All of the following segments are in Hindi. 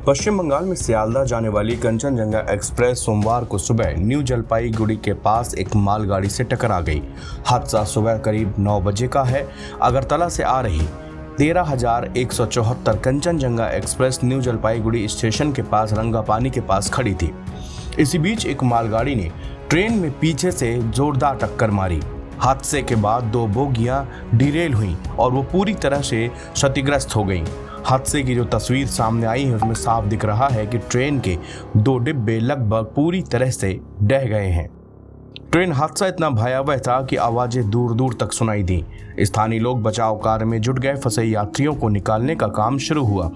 पश्चिम बंगाल में सियालदह जाने वाली कंचनजंगा एक्सप्रेस सोमवार को सुबह न्यू जलपाईगुड़ी के पास एक मालगाड़ी से टकरा गई। हादसा सुबह करीब 9 बजे का है। अगरतला से आ रही 13,174 Kanchenjunga express new Jalpaiguri station के पास रंगापानी के पास खड़ी थी। इसी बीच एक मालगाड़ी ने ट्रेन में पीछे से जोरदार टक्कर मारी। हादसे के बाद 2 बोगियां डिरेल हुईं और वो पूरी तरह से क्षतिग्रस्त हो गईं। हादसे की जो तस्वीर सामने आई है उसमें साफ दिख रहा है कि ट्रेन के 2 डिब्बे लगभग पूरी तरह से ढह गए हैं। ट्रेन हादसा इतना भयावह था कि आवाजें दूर दूर तक सुनाई दी। स्थानीय लोग बचाव कार्य में जुट गए। फंसे यात्रियों को निकालने का काम शुरू हुआ।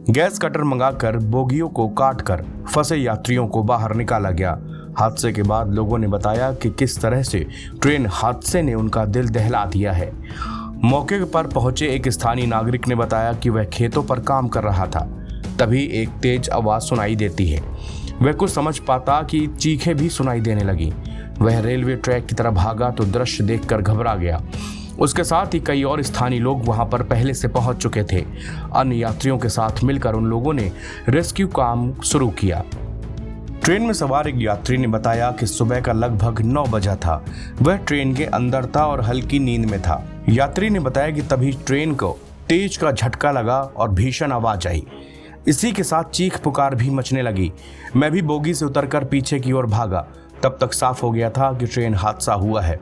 गैस कटर मंगाकर बोगियों को काटकर फंसे यात्रियों को बाहर निकाला गया। हादसे के बाद लोगों ने बताया कि किस तरह से ट्रेन हादसे ने उनका दिल दहला दिया है। मौके पर पहुंचे एक स्थानीय नागरिक ने बताया कि वह खेतों पर काम कर रहा था, तभी एक तेज आवाज सुनाई देती है। वह कुछ समझ पाता कि चीखें भी सुनाई देने लगी। वह रेलवे ट्रैक की तरफ भागा तो दृश्य देखकर घबरा गया। उसके साथ ही कई और स्थानीय लोग वहां पर पहले से पहुंच चुके थे। अन्य यात्रियों के साथ मिलकर उन लोगों ने रेस्क्यू काम शुरू किया। ट्रेन में सवार एक यात्री ने बताया कि सुबह का लगभग 9 बजा था। वह ट्रेन के अंदर था और हल्की नींद में था। यात्री ने बताया कि तभी ट्रेन को तेज का झटका लगा और भीषण आवाज आई। इसी के साथ चीख पुकार भी मचने लगी। मैं भी बोगी से उतरकर पीछे की ओर भागा। तब तक साफ हो गया था कि ट्रेन हादसा हुआ है।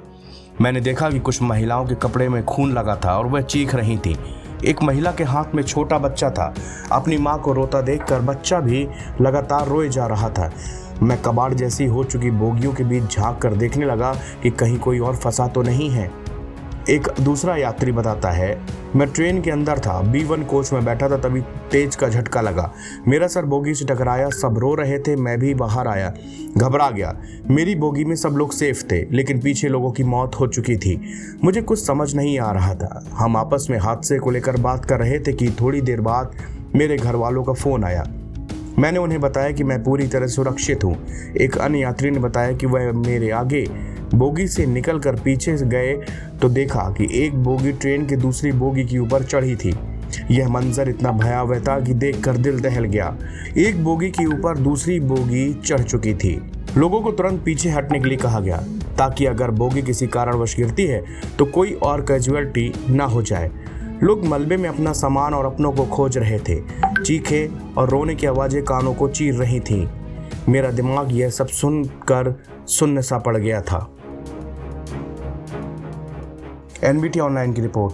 मैंने देखा कि कुछ महिलाओं के कपड़े में खून लगा था और वह चीख रही थी। एक महिला के हाथ में छोटा बच्चा था। अपनी मां को रोता देखकर बच्चा भी लगातार रोए जा रहा था। मैं कबाड़ जैसी हो चुकी बोगियों के बीच झांक कर देखने लगा कि कहीं कोई और फंसा तो नहीं है। एक दूसरा यात्री बताता है, मैं ट्रेन के अंदर था, B1 कोच में बैठा था, तभी तेज का झटका लगा। मेरा सर बोगी से टकराया। सब रो रहे थे। मैं भी बाहर आया, घबरा गया। मेरी बोगी में सब लोग सेफ थे, लेकिन पीछे लोगों की मौत हो चुकी थी। मुझे कुछ समझ नहीं आ रहा था। हम आपस में हादसे को लेकर बात कर रहे थे कि थोड़ी देर बाद मेरे घर वालों का फ़ोन आया। मैंने उन्हें बताया कि मैं पूरी तरह सुरक्षित हूँ। एक अन्य यात्री ने बताया कि वह मेरे आगे बोगी से निकलकर पीछे गए तो देखा कि एक बोगी ट्रेन की दूसरी बोगी के ऊपर चढ़ी थी। यह मंजर इतना भयावह था कि देखकर दिल दहल गया। एक बोगी के ऊपर दूसरी बोगी चढ़ चुकी थी। लोगों को तुरंत पीछे हटने के लिए कहा गया ताकि अगर बोगी किसी कारणवश गिरती है तो कोई और कैजुअलिटी ना हो जाए। लोग मलबे में अपना सामान और अपनों को खोज रहे थे। चीखें और रोने की आवाजें कानों को चीर रही थीं। मेरा दिमाग यह सब सुनकर सुन्न सा पड़ गया था। NBT ऑनलाइन की रिपोर्ट।